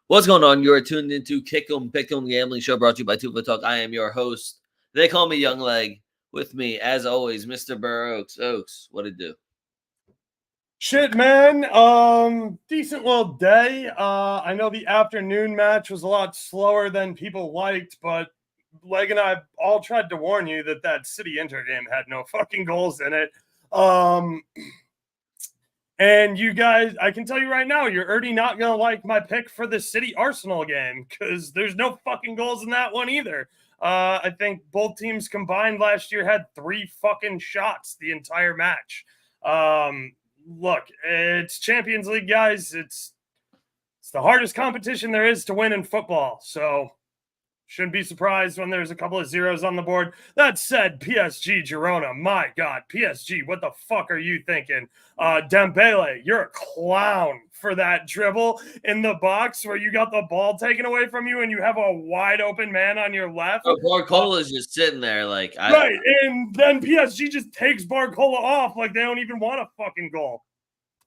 What's going on? You're tuned into Kick'em Pick'em Gambling Show brought to you by TwoFootTalk. I am your host. They call me Young Leg. With me, as always, Mr. BurrOaks. Oaks, what it do? Shit, man. Decent little day. I know the afternoon match was a lot slower than people liked, but Leg and I all tried to warn you that City Inter game had no fucking goals in it. And you guys, I can tell you right now, you're already not going to like my pick for the City Arsenal game because there's no fucking goals in that one either. I think both teams combined last year had 3 fucking shots the entire match. Look, it's Champions League, guys. It's the hardest competition there is to win in football. So shouldn't be surprised when there's a couple of zeros on the board. That said, PSG Girona, my God, PSG, what the fuck are you thinking? Dembele, you're a clown for that dribble in the box where you got the ball taken away from you and you have a wide open man on your left. Oh, Barcola's just sitting there like... Right, and then PSG just takes Barcola off like they don't even want a fucking goal.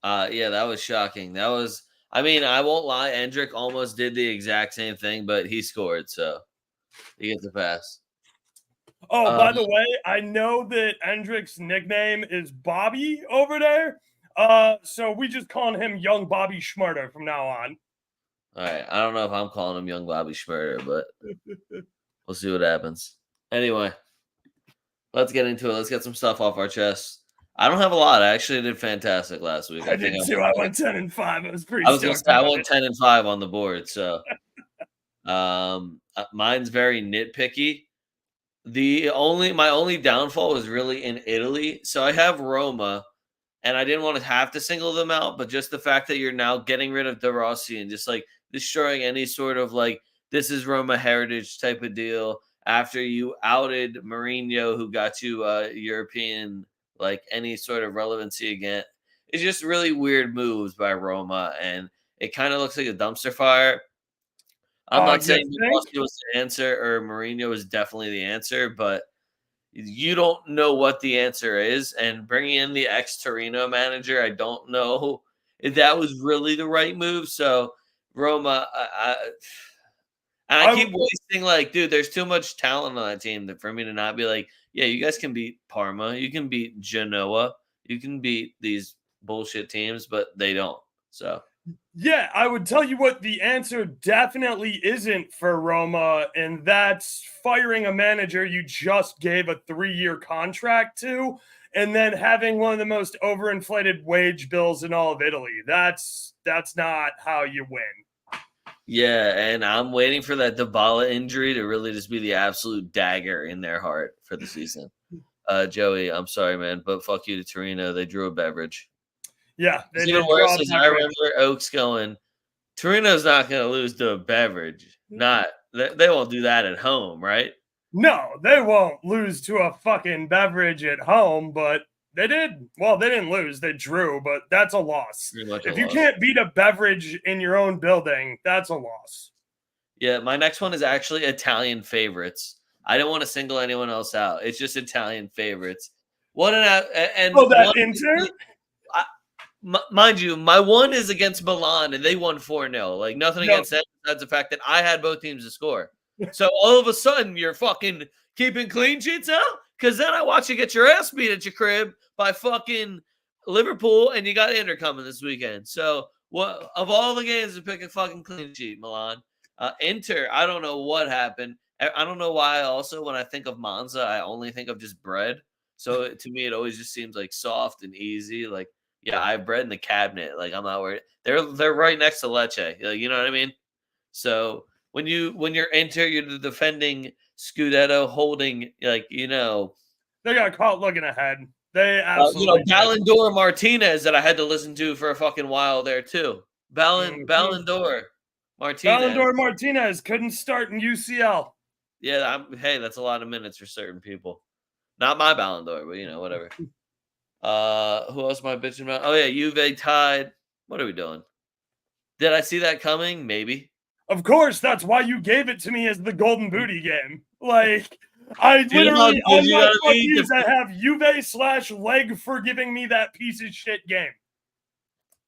Yeah, that was shocking. That was... I mean, I won't lie. Endrick almost did the exact same thing, but he scored, so... He gets a pass. Oh, by the way, I know that Endrick's nickname is Bobby over there. So we just calling him Young Bobby Schmurder from now on. All right. I don't know if I'm calling him Young Bobby Schmurder, but we'll see what happens. Anyway, let's get into it. Let's get some stuff off our chest. I don't have a lot. I actually did fantastic last week. I did too. I went 10-5. I was pretty. I was gonna say I went 10-5 on the board. So, mine's very nitpicky. My only downfall was really in Italy. So I have Roma, and I didn't want to have to single them out, but just the fact that you're now getting rid of De Rossi and just like destroying any sort of like this is Roma heritage type of deal after you outed Mourinho, who got you European like any sort of relevancy again. It's just really weird moves by Roma, and it kind of looks like a dumpster fire. I'm not saying Rossi was the answer or Mourinho was definitely the answer, but you don't know what the answer is. And bringing in the ex-Torino manager, I don't know if that was really the right move. So, Roma, I keep wasting, like, dude, there's too much talent on that team for me to not be like, yeah, you guys can beat Parma. You can beat Genoa. You can beat these bullshit teams, but they don't. So. Yeah, I would tell you what the answer definitely isn't for Roma, and that's firing a manager you just gave a 3-year contract to, and then having one of the most overinflated wage bills in all of Italy. That's not how you win. Yeah, and I'm waiting for that Dybala injury to really just be the absolute dagger in their heart for the season. Joey, I'm sorry, man, but fuck you to Torino. They drew a beverage. Yeah, it's even worse is I remember Oaks going, Torino's not going to lose to a beverage. They won't do that at home, right? No, they won't lose to a fucking beverage at home, but they did. Well, they didn't lose. They drew, but that's a loss. If you can't beat a beverage in your own building, that's a loss. Yeah, my next one is actually Italian favorites. I didn't want to single anyone else out. It's just Italian favorites. Inter? Mind you, my one is against Milan, and they won 4-0. Like, nothing against that. That's the fact that I had both teams to score. So, all of a sudden, you're fucking keeping clean sheets now? Because then I watch you get your ass beat at your crib by fucking Liverpool, and you got Inter coming this weekend. So, what of all the games to pick a fucking clean sheet, Milan? Inter, I don't know what happened. I don't know why also, when I think of Monza, I only think of just bread. So, to me, it always just seems like soft and easy. Like, yeah, I have bread in the cabinet. Like, I'm not worried. They're right next to Lecce. You know what I mean? So when you're Inter, you're the defending Scudetto holding, like, you know. They got caught looking ahead. They absolutely Ballon d'Or Martinez that I had to listen to for a fucking while there too. Ballon d'Or Martinez. Ballon d'Or Martinez couldn't start in UCL. Yeah, hey, that's a lot of minutes for certain people. Not my Ballon d'Or, but whatever. Who else am I bitching about? Oh yeah, Juve tied. What are we doing? Did I see that coming? Maybe. Of course, that's why you gave it to me as the golden booty game. Like, I literally on my fuckies, I have Juve/Leg for giving me that piece of shit game.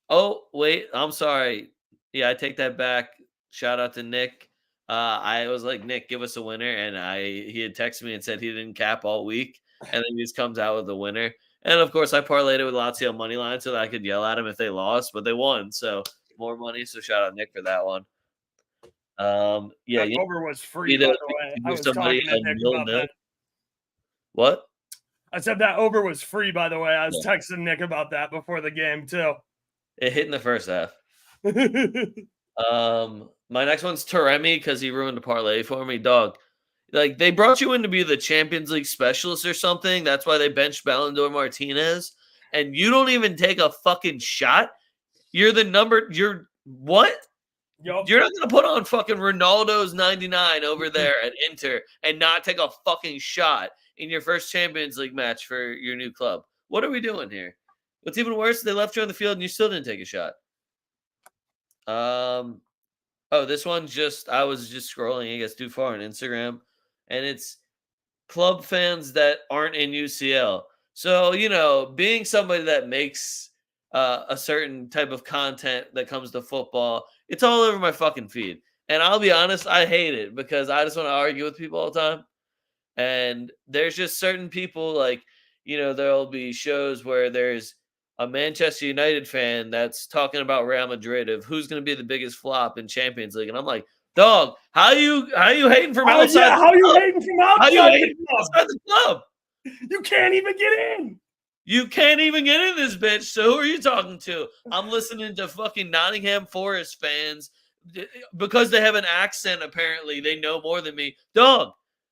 Oh wait, I'm sorry. Yeah, I take that back. Shout out to Nick. I was like, Nick, give us a winner, and he had texted me and said he didn't cap all week, and then he just comes out with a winner. And of course, I parlayed it with Lazio money line so that I could yell at him if they lost, but they won, so more money. So shout out Nick for that one. Yeah, That you over was free, need by to the way. I give was somebody talking a to Nick about 0-0. that. What? I said that over was free, by the way. I was Yeah. texting Nick about that before the game, too. It hit in the first half. My next one's Taremi because he ruined the parlay for me, dog. Like they brought you in to be the Champions League specialist or something. That's why they benched Ballon d'Or Martinez, and you don't even take a fucking shot. You're the number. You're what? Yup. You're not gonna put on fucking Ronaldo's 99 over there at Inter and not take a fucking shot in your first Champions League match for your new club. What are we doing here? What's even worse, they left you on the field and you still didn't take a shot. Oh, this one I was just scrolling, I guess, too far on Instagram, and it's club fans that aren't in UCL. So, being somebody that makes a certain type of content that comes to football, it's all over my fucking feed. And I'll be honest, I hate it because I just want to argue with people all the time. And there's just certain people like, there'll be shows where there's a Manchester United fan that's talking about Real Madrid of who's going to be the biggest flop in Champions League. And I'm like, dog, how you hating from outside? Yeah, how you hating from outside the club? Outside the club? You can't even get in. You can't even get in this bitch. So who are you talking to? I'm listening to fucking Nottingham Forest fans because they have an accent. Apparently, they know more than me. Dog,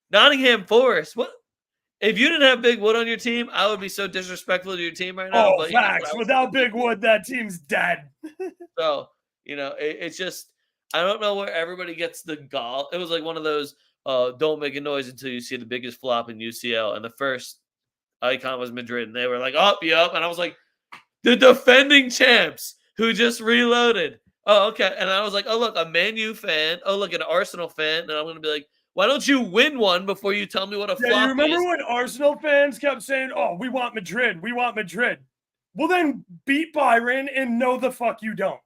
Nottingham Forest. What? If you didn't have Big Wood on your team, I would be so disrespectful to your team right now. Oh, but facts. Without Big Wood, that team's dead. So, it's just, I don't know where everybody gets the gall. It was like one of those, don't make a noise until you see the biggest flop in UCL. And the first icon was Madrid. And they were like, oh, yup. And I was like, the defending champs who just reloaded. Oh, okay. And I was like, oh, look, a Man U fan. Oh, look, an Arsenal fan. And I'm going to be like, why don't you win one before you tell me what a flop is? You remember when Arsenal fans kept saying, oh, we want Madrid. We want Madrid. Well, then beat Byron and no the fuck you don't.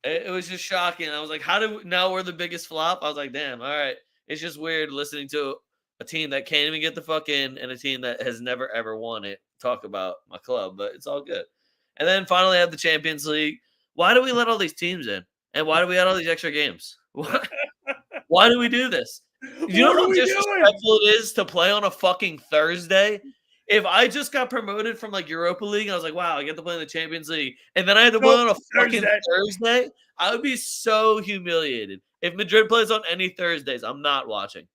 It was just shocking. I was like, now we're the biggest flop? I was like, damn, all right. It's just weird listening to a team that can't even get the fuck in and a team that has never, ever won it talk about my club, but it's all good. And then finally have the Champions League. Why do we let all these teams in? And why do we add all these extra games? Why do we do this? You know how disrespectful it is to play on a fucking Thursday? If I just got promoted from like Europa League and I was like, wow, I get to play in the Champions League, and then I had to play on a fucking Thursday, I would be so humiliated. If Madrid plays on any Thursdays, I'm not watching.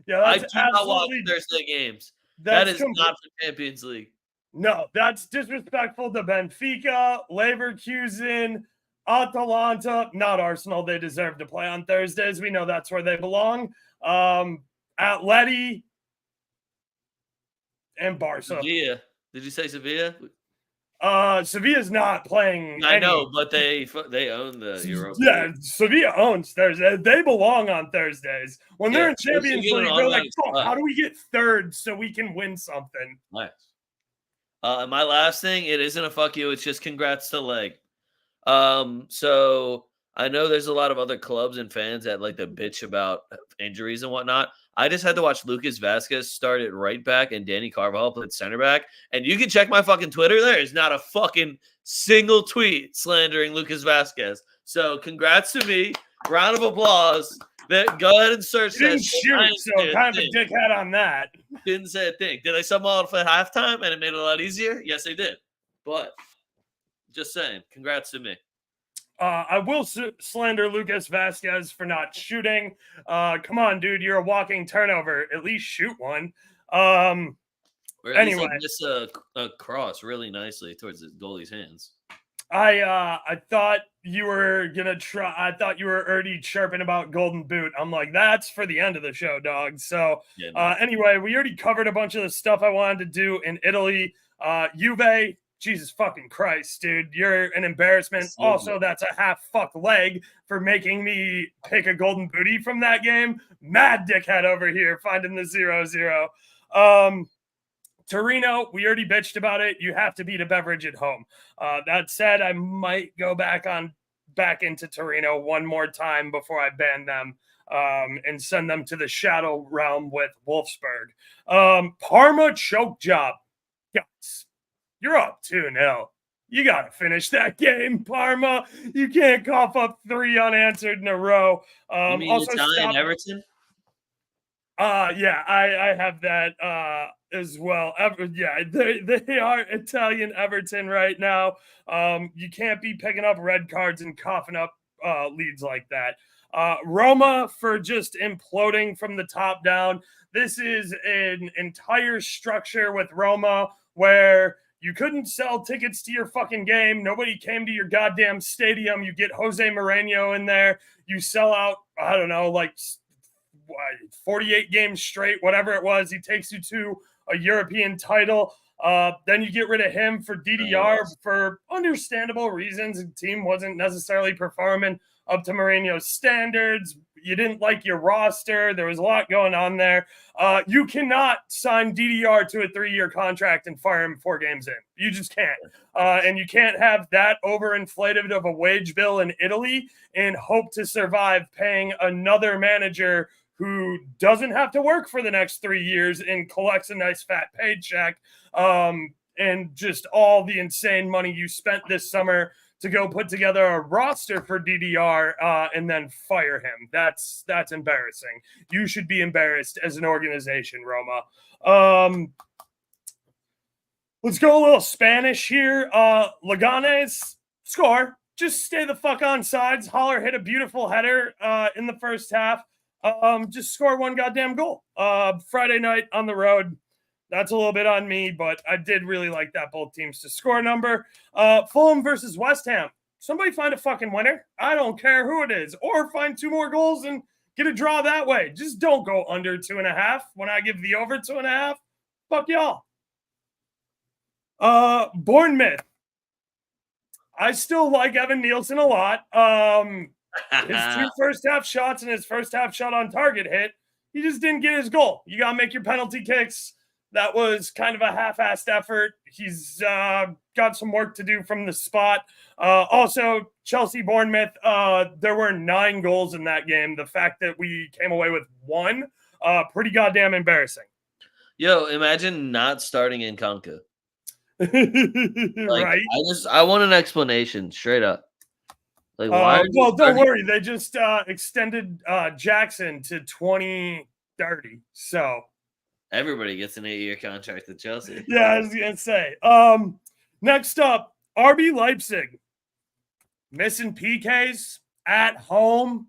Yeah, I do not watch Thursday games. That is not for Champions League. No, that's disrespectful to Benfica, Leverkusen, Atalanta, not Arsenal. They deserve to play on Thursdays. We know that's where they belong. Atleti and Barca. Sevilla. Did you say Sevilla? Sevilla's not playing. I know, but they own the Europa. Yeah, Sevilla owns Thursday. They belong on Thursdays. When they're in Champions League, they're like, oh, how do we get third so we can win something? Nice. My last thing, it isn't a fuck you. It's just congrats to Leg. So I know there's a lot of other clubs and fans that like to bitch about injuries and whatnot. I just had to watch Lucas Vasquez start at right back and Danny Carvajal played center back. And you can check my fucking Twitter. There is not a fucking single tweet slandering Lucas Vasquez. So congrats to me. Round of applause. Go ahead and search that. Didn't shoot, so kind of a dickhead on that. Didn't say a thing. Did I sub off at halftime and it made it a lot easier? Yes, I did. But just saying, congrats to me. I will slander Lucas Vasquez for not shooting. Come on, dude, you're a walking turnover. At least shoot one. Anyway, miss a cross really nicely towards the goalie's hands. I thought you were gonna try. I thought you were already chirping about Golden Boot. I'm like, that's for the end of the show, dog. So anyway, we already covered a bunch of the stuff I wanted to do in Italy. Juve. Jesus fucking Christ, dude. You're an embarrassment. Also, that's a half fuck leg for making me pick a golden booty from that game. Mad dickhead over here finding the 0-0. Torino, we already bitched about it. You have to beat a beverage at home. That said, I might go back on back into Torino one more time before I ban them and send them to the shadow realm with Wolfsburg. Parma choke job. Guys, you're up 2-0. You got to finish that game, Parma. You can't cough up 3 unanswered in a row. You mean Also, Italian stop. Everton? Yeah, I have that as well. Yeah, they are Italian Everton right now. You can't be picking up red cards and coughing up leads like that. Roma for just imploding from the top down. This is an entire structure with Roma where you couldn't sell tickets to your fucking game. Nobody came to your goddamn stadium. You get Jose Mourinho in there. You sell out, I don't know, like 48 games straight, whatever it was. He takes you to a European title. Then you get rid of him for DDR for understandable reasons. The team wasn't necessarily performing up to Mourinho's standards. You didn't like your roster. There was a lot going on there. You cannot sign DDR to a 3-year contract and fire him 4 games in. You just can't. And you can't have that overinflated of a wage bill in Italy and hope to survive paying another manager who doesn't have to work for the next 3 years and collects a nice fat paycheck, and just all the insane money you spent this summer to go put together a roster for DDR and then fire him. That's embarrassing. You should be embarrassed as an organization, Roma. Let's go a little Spanish here. Leganes, score. Just stay the fuck on sides. Haller hit a beautiful header in the first half. Just score 1 goddamn goal. Friday night on the road. That's a little bit on me, but I did really like that both teams to score number. Fulham versus West Ham. Somebody find a fucking winner. I don't care who it is. Or find 2 more goals and get a draw that way. Just don't go under 2.5 when I give the over 2.5. Fuck y'all. Bournemouth. I still like Evan Nielsen a lot. His 2 first half shots and his first half shot on target hit. He just didn't get his goal. You got to make your penalty kicks. That was kind of a half-assed effort. He's got some work to do from the spot. Also, Chelsea-Bournemouth, there were 9 goals in that game. The fact that we came away with 1, pretty goddamn embarrassing. Yo, imagine not starting in Conca. Right? I want an explanation, straight up. Like, why? Well, don't worry. They just extended Jackson to 2030. So everybody gets an 8-year contract at Chelsea. Yeah, I was gonna say. Next up, RB Leipzig. Missing PKs at home.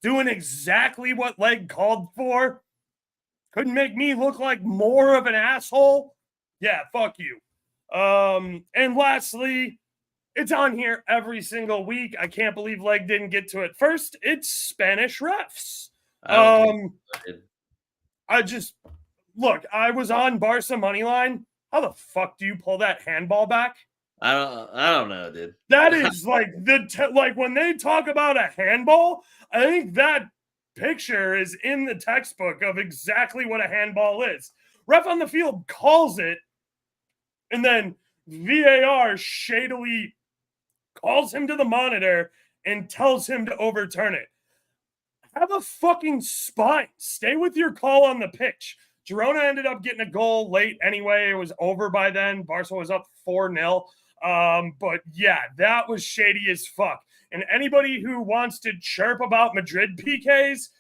Doing exactly what Leg called for. Couldn't make me look like more of an asshole. Yeah, fuck you. And lastly, it's on here every single week. I can't believe Leg didn't get to it first. It's Spanish refs. I was on Barca money line. How the fuck do you pull that handball back? I don't know, dude. That is like when they talk about a handball, I think that picture is in the textbook of exactly what a handball is. Ref on the field calls it, and then VAR shadily calls him to the monitor and tells him to overturn it. Have a fucking spine. Stay with your call on the pitch. Girona ended up getting a goal late anyway. It was over by then. Barca was up 4-0. But yeah, that was shady as fuck. And anybody who wants to chirp about Madrid PKs,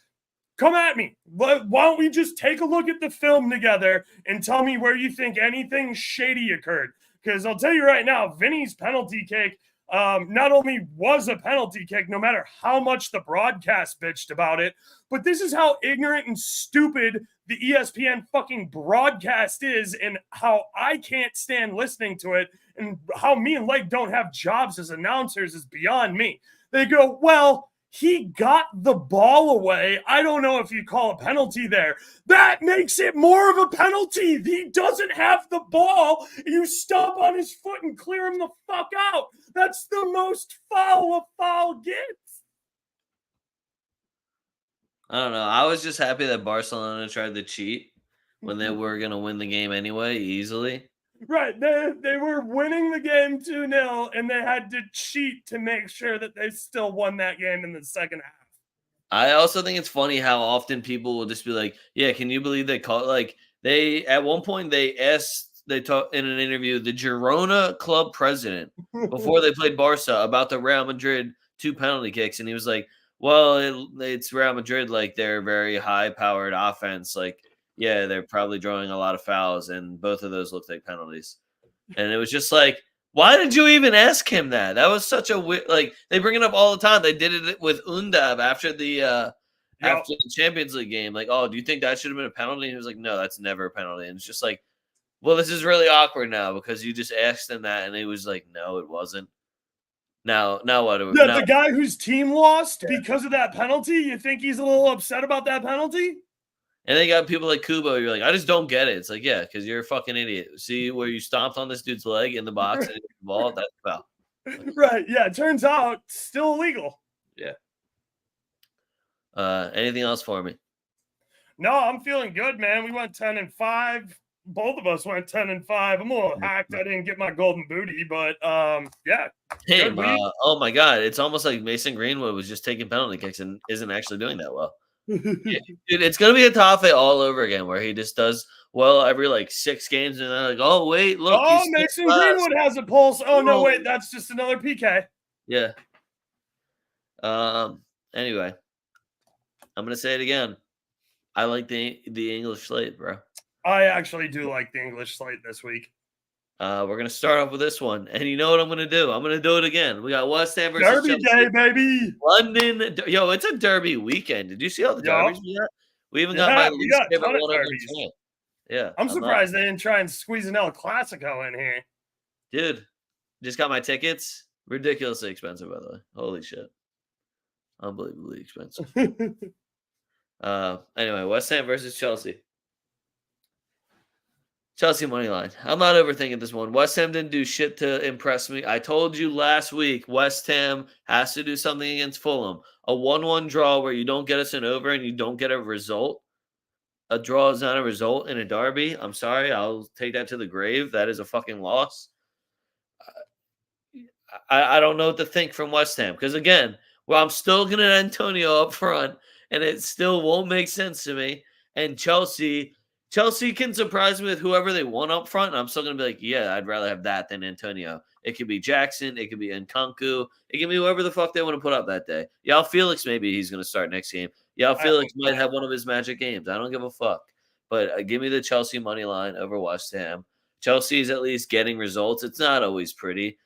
come at me. Why don't we just take a look at the film together and tell me where you think anything shady occurred? Because I'll tell you right now, Vinny's penalty kick not only was a penalty kick, no matter how much the broadcast bitched about it, but this is how ignorant and stupid the ESPN fucking broadcast is, and how I can't stand listening to it, and how me and Leg don't have jobs as announcers is beyond me. They go, well, he got the ball away. I don't know if you call a penalty there. That makes it more of a penalty. He doesn't have the ball. You stomp on his foot and clear him the fuck out. That's the most foul a foul gets. I don't know. I was just happy that Barcelona tried to cheat when they were going to win the game anyway, easily. Right. They were winning the game 2-0, and they had to cheat to make sure that they still won that game in the second half. I also think it's funny how often people will just be like, "Yeah, can you believe they called?" Like they at one point they talked in an interview the Girona club president before they played Barca about the Real Madrid 2 penalty kicks, and he was like, "Well, it's Real Madrid, like they're very high powered offense. Like, yeah, they're probably drawing a lot of fouls, and both of those look like penalties." And it was just like, why did you even ask him that? That was such a like they bring it up all the time. They did it with Undab Yep. after the Champions League game. Like, oh, do you think that should have been a penalty? And he was like, no, that's never a penalty. And it's just like, well, this is really awkward now because you just asked him that, and he was like, no, it wasn't. Now what? Yeah, Now, the guy whose team lost because of that penalty, you think he's a little upset about that penalty? and they got people like Kubo. You're like, I just don't get it. It's like, yeah, because you're a fucking idiot. See where you stomped on this dude's leg in the box and hit the ball? That's foul. Right. Yeah. It turns out still illegal. Yeah. Anything else for me? No, I'm feeling good, man. We went 10-5. Both of us went 10-5. I'm a little hacked. I didn't get my golden booty, but yeah. Damn, oh my god, it's almost like Mason Greenwood was just taking penalty kicks and isn't actually doing that well. Yeah, dude, it's gonna be a Tafe all over again where he just does well every like 6 games and then like, oh wait, look, Oh, Mason Greenwood has a pulse. Oh no, wait, that's just another PK. Yeah. Anyway, I'm gonna say it again. I like the English slate, bro. I actually do like the English slate this week. We're gonna start off with this one, and you know what I'm gonna do? I'm gonna do it again. We got West Ham versus Derby Chelsea. day, baby. London, yo, it's a derby weekend. Did you see all the derbies we got? We even got my least favorite one of them today. Yeah, I'm surprised they didn't try and squeeze an El Clasico in here. Dude, just got my tickets. Ridiculously expensive, by the way. Holy shit. Unbelievably expensive. Anyway, West Ham versus Chelsea. Chelsea money line. I'm not overthinking this one. West Ham didn't do shit to impress me. I told you last week, West Ham has to do something against Fulham. A 1-1 draw where you don't get us an over and you don't get a result. A draw is not a result in a derby. I'm sorry. I'll take that to the grave. That is a fucking loss. I don't know what to think from West Ham because, again, well, I'm still going to Antonio up front, and it still won't make sense to me. And Chelsea can surprise me with whoever they want up front, and I'm still going to be like, yeah, I'd rather have that than Antonio. It could be Jackson. It could be Nkunku. It can be whoever the fuck they want to put up that day. Yao Felix, maybe he's going to start next game. Yao Felix might have one of his magic games. I don't give a fuck. But give me the Chelsea money line over West Ham. Chelsea is at least getting results. It's not always pretty.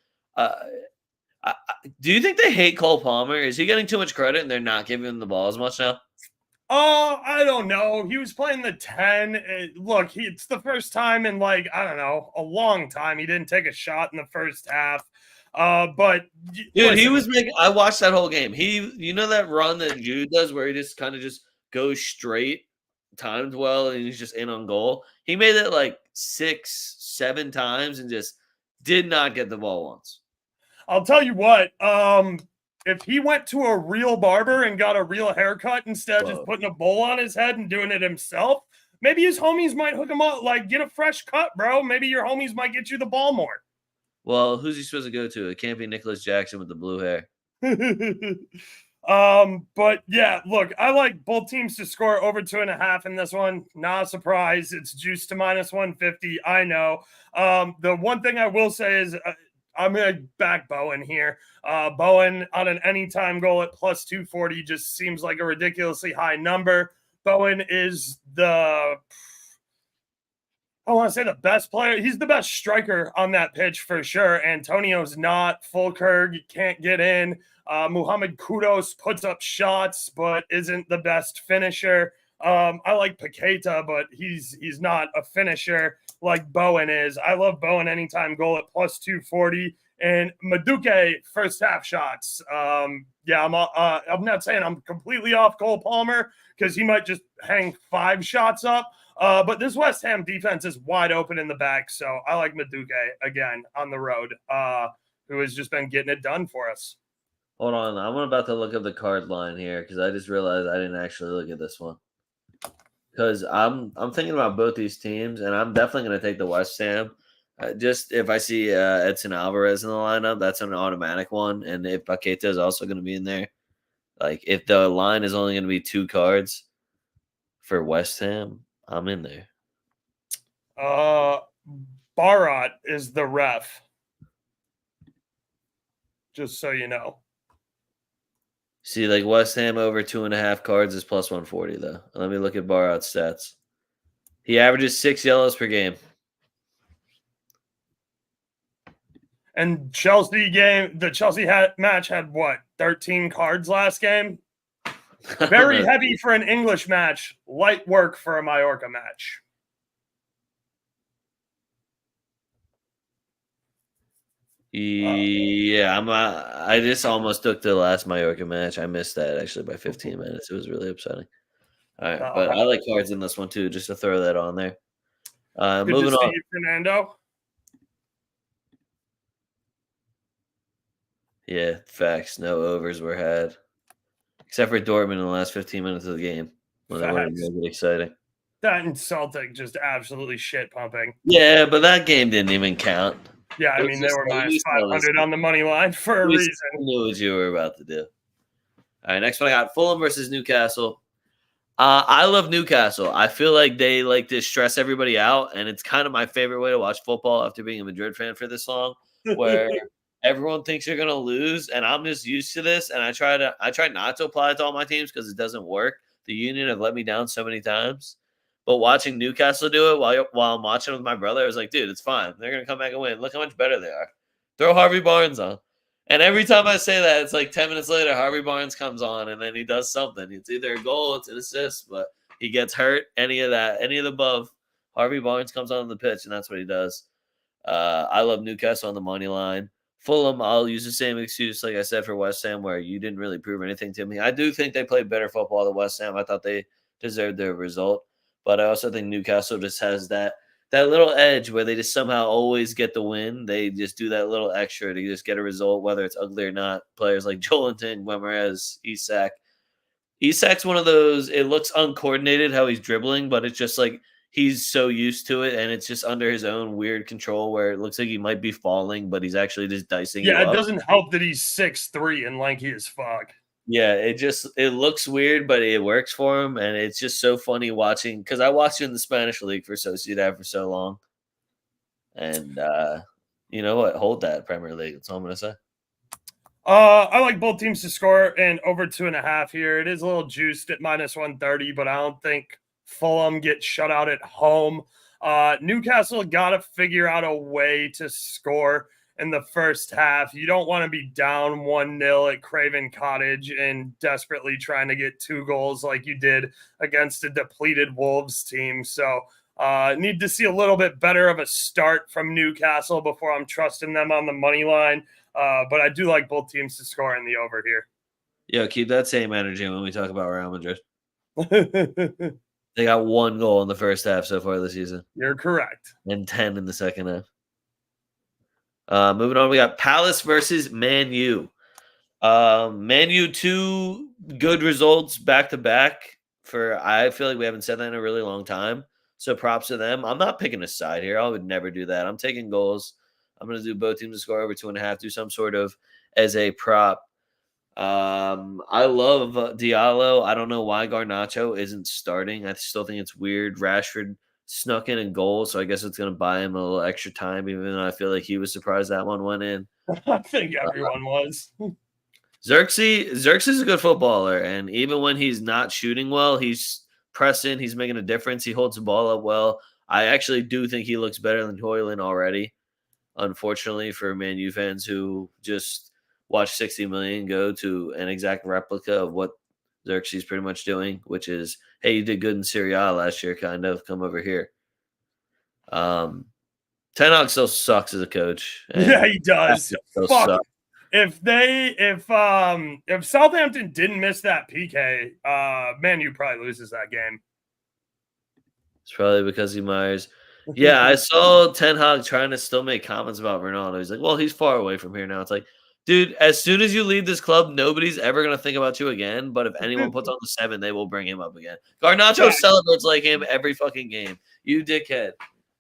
Do you think they hate Cole Palmer? Is he getting too much credit and they're not giving him the ball as much now? Oh, I don't know. He was playing the 10. Look, it's the first time in like, I don't know, a long time he didn't take a shot in the first half. But dude, listen, he was making. I watched that whole game. You know that run that Jude does where he just kind of just goes straight, timed well, and he's just in on goal. He made it like 6, 7 times and just did not get the ball once. I'll tell you what. If he went to a real barber and got a real haircut instead of just putting a bowl on his head and doing it himself, maybe his homies might hook him up. Like, get a fresh cut, bro. Maybe your homies might get you the ball more. Well, who's he supposed to go to? It can't be Nicholas Jackson with the blue hair. But yeah, look, I like both teams to score over 2.5 in this one. Not a surprise. It's juiced to -150. I know. The one thing I will say is I'm going to back Bowen here. Bowen on an anytime goal at +240 just seems like a ridiculously high number. Bowen is I want to say the best player. He's the best striker on that pitch for sure. Antonio's not. Fulkerg can't get in. Muhammad Kudos puts up shots, but isn't the best finisher. I like Paqueta, but he's not a finisher like Bowen is. I love Bowen anytime goal at +240. And Madueke first half shots. Yeah, I'm not saying I'm completely off Cole Palmer because he might just hang 5 shots up. But this West Ham defense is wide open in the back. So I like Madueke again on the road, who has just been getting it done for us. Hold on. I'm about to look up the card line here because I just realized I didn't actually look at this one. Because I'm thinking about both these teams, and I'm definitely going to take the West Ham. Just if I see Edson Alvarez in the lineup, that's an automatic one. And if Paqueta is also going to be in there, like if the line is only going to be 2 cards for West Ham, I'm in there. Barat is the ref. Just so you know. See, like West Ham over 2.5 cards is plus 140 though. Let me look at Barat's stats. He averages 6 yellows per game. And the Chelsea match had what, 13 cards last game? Very heavy for an English match, light work for a Mallorca match. Yeah, I just almost took the last Mallorca match. I missed that actually by 15 minutes. It was really upsetting. All right, but I like cards in this one too, just to throw that on there. Moving on. Fernando. Yeah, facts. No overs were had, except for Dortmund in the last 15 minutes of the game when they weren't really exciting. That and Celtic just absolutely shit pumping. Yeah, but that game didn't even count. Yeah, I mean, they were minus 500 on the money line for a reason. Knew what you were about to do. All right, next one I got Fulham versus Newcastle. I love Newcastle. I feel like they like to stress everybody out, and it's kind of my favorite way to watch football after being a Madrid fan for this long, where everyone thinks you're gonna lose, and I'm just used to this. And I try not to apply it to all my teams because it doesn't work. The Union have let me down so many times. But watching Newcastle do it while I'm watching with my brother, I was like, dude, it's fine. They're going to come back and win. Look how much better they are. Throw Harvey Barnes on. And every time I say that, it's like 10 minutes later, Harvey Barnes comes on, and then he does something. It's either a goal, it's an assist, but he gets hurt, any of the above. Harvey Barnes comes on the pitch, and that's what he does. I love Newcastle on the money line. Fulham, I'll use the same excuse, like I said, for West Ham, where you didn't really prove anything to me. I do think they played better football than West Ham. I thought they deserved their result. But I also think Newcastle just has that little edge where they just somehow always get the win. They just do that little extra to just get a result, whether it's ugly or not. Players like Joelinton, Guimaraes, Isak. Isak's one of those, it looks uncoordinated how he's dribbling, but it's just like he's so used to it, and it's just under his own weird control where it looks like he might be falling, but he's actually just dicing you up. Yeah, it doesn't help that he's 6'3" and lanky as fuck. Yeah, it looks weird, but it works for him, and it's just so funny watching because I watched in the Spanish league for Sociedad for so long, and you know what? Hold that Premier League. That's all I'm gonna say. I like both teams to score and over 2.5 here. It is a little juiced at minus 130, but I don't think Fulham gets shut out at home. Newcastle got to figure out a way to score in the first half. You don't want to be down 1-0 at Craven Cottage and desperately trying to get 2 goals like you did against a depleted Wolves team. So need to see a little bit better of a start from Newcastle before I'm trusting them on the money line. But I do like both teams to score in the over here. Yeah, keep that same energy when we talk about Real Madrid. They got 1 goal in the first half so far this season. You're correct. And 10 in the second half. Moving on, we got Palace versus Man U. Man U, 2 good results back-to-back. I feel like we haven't said that in a really long time. So props to them. I'm not picking a side here. I would never do that. I'm taking goals. I'm going to do both teams to score over 2.5, do some sort of as a prop. I love Diallo. I don't know why Garnacho isn't starting. I still think it's weird. Rashford snuck in a goal, so I guess it's going to buy him a little extra time, even though I feel like he was surprised that one went in. I think everyone was. Xerxes is a good footballer, and even when he's not shooting well, he's pressing, he's making a difference. He holds the ball up well. I actually do think he looks better than Højlund already, unfortunately, for Man U fans who just watch 60 million go to an exact replica of what Xerxes pretty much doing, which is, hey, you did good in Serie A last year, kind of. Come over here. Ten Hag still sucks as a coach. Yeah, he does. Fuck. If Southampton didn't miss that PK, Man U probably loses that game. It's probably because he Myers. Yeah, I saw Ten Hag trying to still make comments about Ronaldo. He's like, well, he's far away from here now. It's like, dude, as soon as you leave this club, nobody's ever going to think about you again. But if anyone puts on the 7, they will bring him up again. Garnacho celebrates like him every fucking game. You dickhead.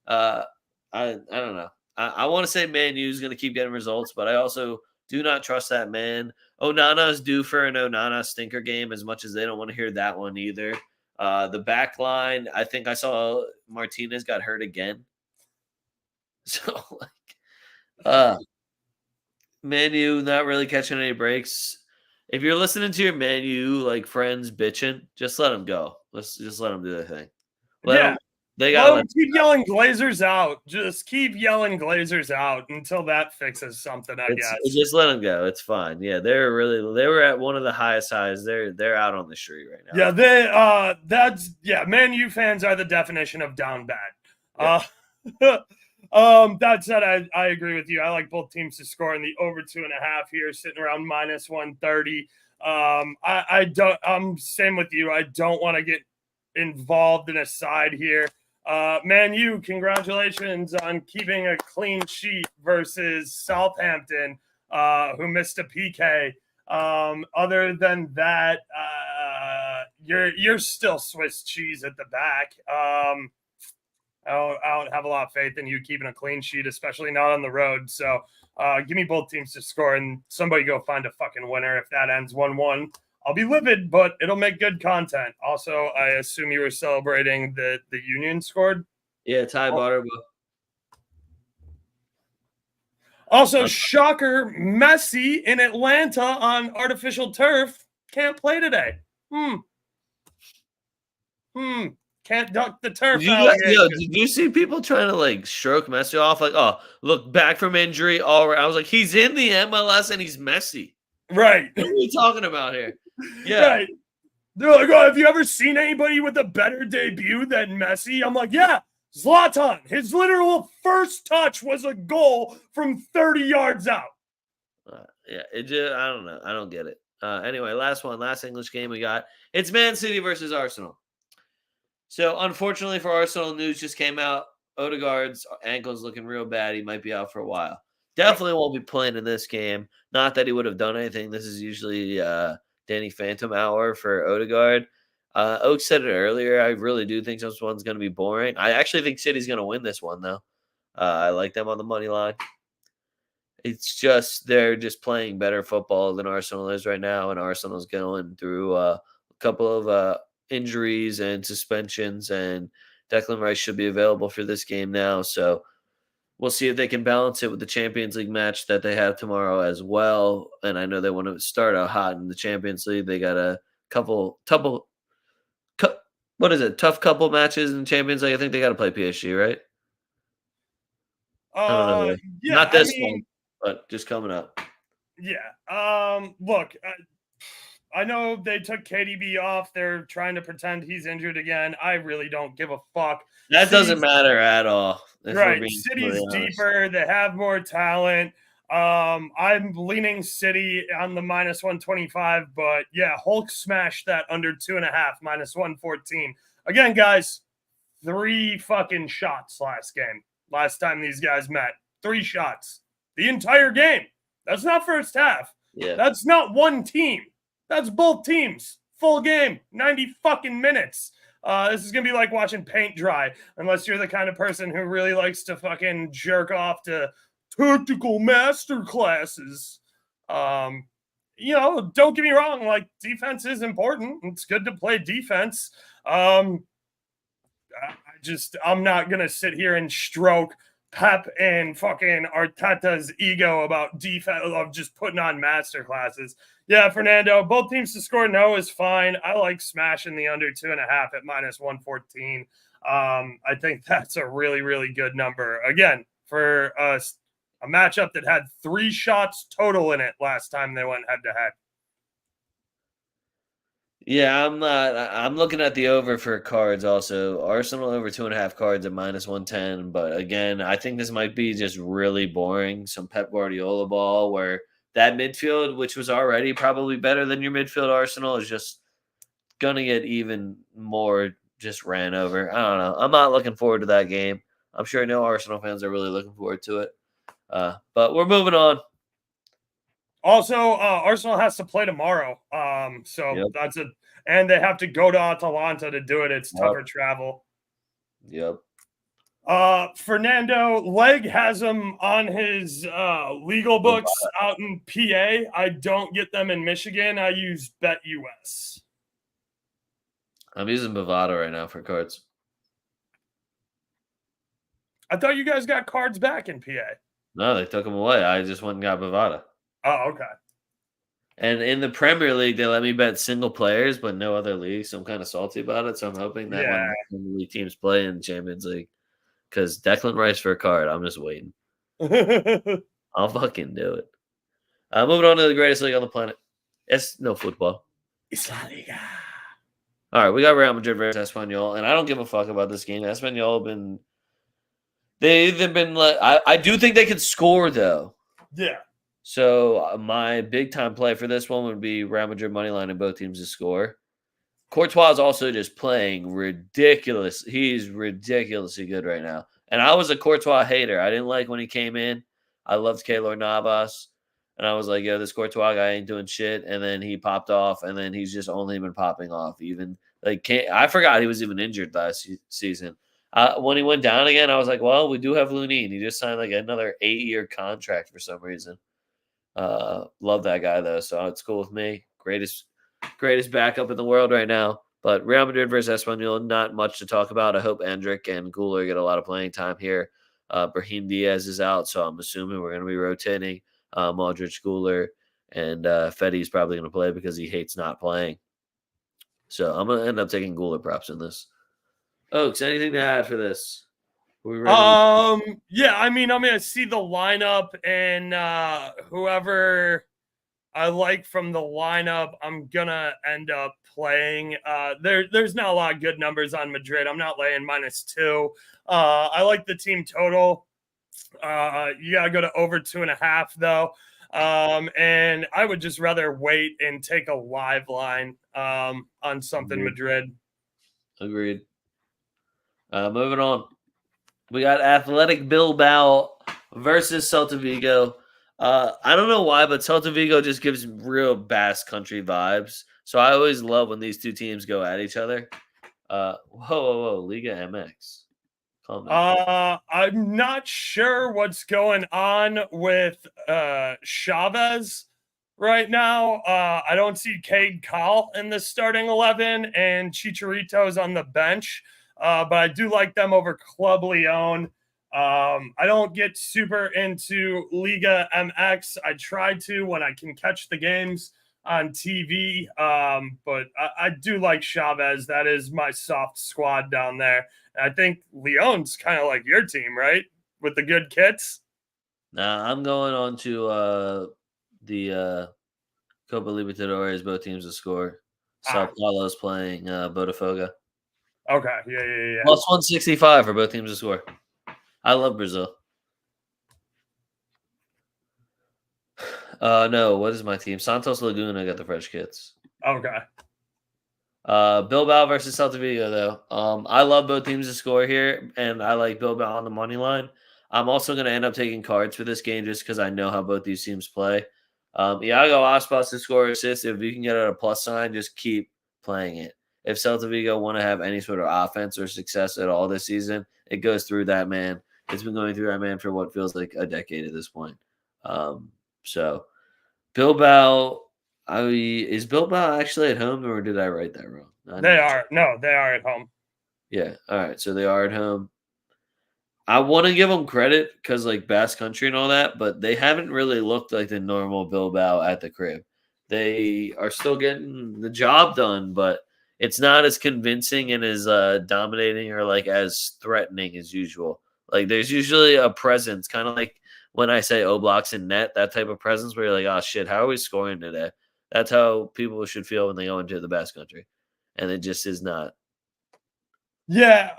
I don't know. I want to say Man U is going to keep getting results, but I also do not trust that man. Onana's due for an Onana stinker game as much as they don't want to hear that one either. The back line, I think I saw Martinez got hurt again. So, Man U not really catching any breaks. If you're listening to your Man U like friends bitching, just let them go. Let's just let them do their thing. Let Yeah. them. They Let gotta them keep yelling Glazers out. Just keep yelling Glazers out until that fixes something, I guess. Just let them go. It's fine. Yeah, they were at one of the highest highs. They're out on the street right now. Yeah, Man U fans are the definition of down bad. Yeah. That said, I agree with you. I like both teams to score in the over 2.5 here, sitting around minus 130. I'm same with you. I don't want to get involved in a side here. Man U, congratulations on keeping a clean sheet versus Southampton, who missed a PK. Other than that, you're still Swiss cheese at the back. I don't have a lot of faith in you keeping a clean sheet, especially not on the road. So give me both teams to score and somebody go find a fucking winner. If that ends 1-1, I'll be livid, but it'll make good content. Also, I assume you were celebrating that the Union scored. Yeah, Ty Butterwell. Also, shocker, Messi in Atlanta on artificial turf can't play today. Can't duck the turf. Did you see people trying to like stroke Messi off? Like, oh, look, back from injury. All right. I was like, he's in the MLS and he's Messi. Right. What are we talking about here? Yeah. Right. They're like, oh, have you ever seen anybody with a better debut than Messi? I'm like, yeah, Zlatan. His literal first touch was a goal from 30 yards out. Yeah, I don't know. I don't get it. Anyway, last English game we got. It's Man City versus Arsenal. So, unfortunately for Arsenal, news just came out. Odegaard's ankle's looking real bad. He might be out for a while. Definitely won't be playing in this game. Not that he would have done anything. This is usually Danny Phantom hour for Odegaard. Oak said it earlier. I really do think this one's going to be boring. I actually think City's going to win this one, though. I like them on the money line. It's just they're just playing better football than Arsenal is right now, and Arsenal's going through a couple of injuries and suspensions, and Declan Rice should be available for this game now. So we'll see if they can balance it with the Champions League match that they have tomorrow as well. And I know they want to start out hot in the Champions League. They got a tough couple matches in Champions League. I think they got to play PSG, right? I don't know. Yeah, not this one, but just coming up. Yeah. Look, I know they took KDB off. They're trying to pretend he's injured again. I really don't give a fuck. That doesn't matter at all. Right. City's deeper. They have more talent. I'm leaning City on the minus 125, but yeah, Hulk smashed that under 2.5, minus 114. Again, guys, 3 fucking shots last time these guys met. 3 shots. The entire game. That's not first half. Yeah. That's not one team. That's both teams. Full game. 90 fucking minutes. This is going to be like watching paint dry, unless you're the kind of person who really likes to fucking jerk off to tactical master classes. Don't get me wrong. Like, defense is important. It's good to play defense. I'm not going to sit here and stroke Pep and fucking Arteta's ego about defense of just putting on master classes. Yeah, Fernando, both teams to score no is fine. I like smashing the under 2.5 at minus 114. I think that's a really, really good number. Again, for a matchup that had 3 shots total in it last time they went head to head. Yeah, I'm looking at the over for cards also. Arsenal over 2.5 cards at minus 110. But again, I think this might be just really boring. Some Pep Guardiola ball where that midfield, which was already probably better than your midfield Arsenal, is just going to get even more just ran over. I don't know. I'm not looking forward to that game. I'm sure no Arsenal fans are really looking forward to it. But we're moving on. Also, Arsenal has to play tomorrow. That's it. And they have to go to Atalanta to do it. It's tougher travel. Yep. Fernando Leg has them on his legal books out in PA. I don't get them in Michigan. I use BetUS. I'm using Bovada right now for cards. I thought you guys got cards back in PA. No, they took them away. I just went and got Bovada. Oh, okay. And in the Premier League, they let me bet single players, but no other league. So I'm kind of salty about it. So I'm hoping that when the league teams play in Champions League, because Declan Rice for a card, I'm just waiting. I'll fucking do it. Moving on to the greatest league on the planet. It's no football. It's La Liga. All right, we got Real Madrid versus Espanyol, and I don't give a fuck about this game. Espanyol have been. They've been like. I do think they can score though. Yeah. So my big time play for this one would be Real Madrid money line and both teams to score. Courtois is also just playing ridiculous. He's ridiculously good right now. And I was a Courtois hater. I didn't like when he came in. I loved Keylor Navas. And I was like, yo, this Courtois guy ain't doing shit. And then he popped off. And then he's just only been popping off. Even like I forgot he was even injured last season. When he went down again, I was like, well, we do have Lunin. He just signed like another 8-year contract for some reason. Love that guy though, so it's cool with me. Greatest backup in the world right now. But Real Madrid versus Espanyol, not much to talk about. I hope Endrick and Guler get a lot of playing time here. Brahim Diaz is out, so I'm assuming we're going to be rotating Modric, Guler, and Fetty's probably going to play because he hates not playing. So I'm going to end up taking Guler props in this. Oaks, anything to add for this? Yeah, I mean, I'm gonna see the lineup, and whoever I like from the lineup, I'm gonna end up playing. There's not a lot of good numbers on Madrid. I'm not laying -2. I like the team total. You gotta go to over 2.5 though. And I would just rather wait and take a live line on something Madrid. Agreed. Moving on. We got Athletic Bilbao versus Celta Vigo. I don't know why, but Celta Vigo just gives real Basque Country vibes. So I always love when these two teams go at each other. Whoa, Liga MX. Calm down. I'm not sure what's going on with Chavez right now. I don't see Cade Call in the starting 11, and Chicharito's on the bench. But I do like them over Club Leon. I don't get super into Liga MX. I try to when I can catch the games on TV. But I do like Chavez. That is my soft squad down there. And I think Leon's kind of like your team, right? With the good kits. Nah, I'm going on to the Copa Libertadores, both teams to score. Sao Paulo's playing Botafogo. Okay, yeah. Plus 165 for both teams to score. I love Brazil. No, what is my team? Santos Laguna got the fresh kits. Okay. Bilbao versus Celta Vigo, though. I love both teams to score here, and I like Bilbao on the money line. I'm also going to end up taking cards for this game just because I know how both these teams play. Iago Aspas to score assists. If you can get it a plus sign, just keep playing it. If Celta Vigo want to have any sort of offense or success at all this season, it goes through that man. It's been going through that man for what feels like a decade at this point. So Bilbao, is Bilbao actually at home, or did I write that wrong? They are at home. Yeah. All right. So they are at home. I want to give them credit because like Basque Country and all that, but they haven't really looked like the normal Bilbao at the crib. They are still getting the job done, but it's not as convincing and as dominating or like as threatening as usual. Like there's usually a presence, kind of like when I say Oblaks in net, that type of presence where you're like, oh shit, how are we scoring today? That's how people should feel when they go into the Basque Country, and it just is not. Yeah,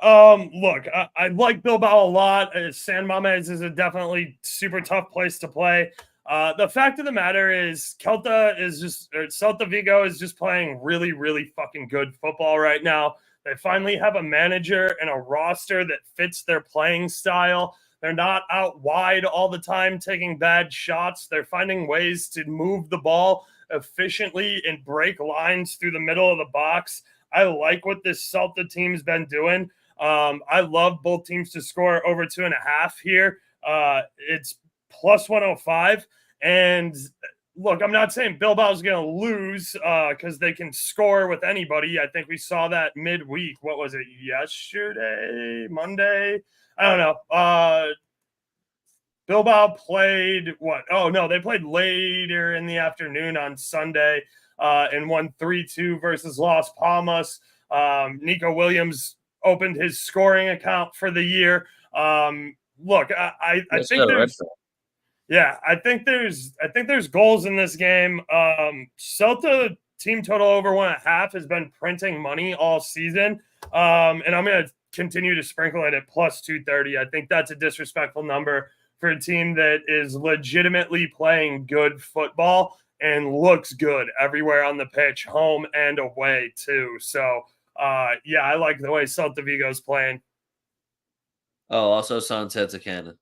look, I like Bilbao a lot. San Mamés is a definitely super tough place to play. The fact of the matter is Celta Vigo is just playing really, really fucking good football right now. They finally have a manager and a roster that fits their playing style. They're not out wide all the time taking bad shots. They're finding ways to move the ball efficiently and break lines through the middle of the box. I like what this Celta team's been doing. I love both teams to score over 2.5 here. It's plus 105. And look, I'm not saying Bilbao's going to lose because they can score with anybody. I think we saw that midweek. What was it? Yesterday? Monday? I don't know. Bilbao played what? Oh, no, they played later in the afternoon on Sunday and won 3-2 versus Las Palmas. Nico Williams opened his scoring account for the year. Look, I think there's I think there's goals in this game. Celta team total over 1.5 has been printing money all season. And I'm going to continue to sprinkle it at plus 230. I think that's a disrespectful number for a team that is legitimately playing good football and looks good everywhere on the pitch, home and away too. So, I like the way Celta Vigo's playing. Oh, also Sunset's a cannon.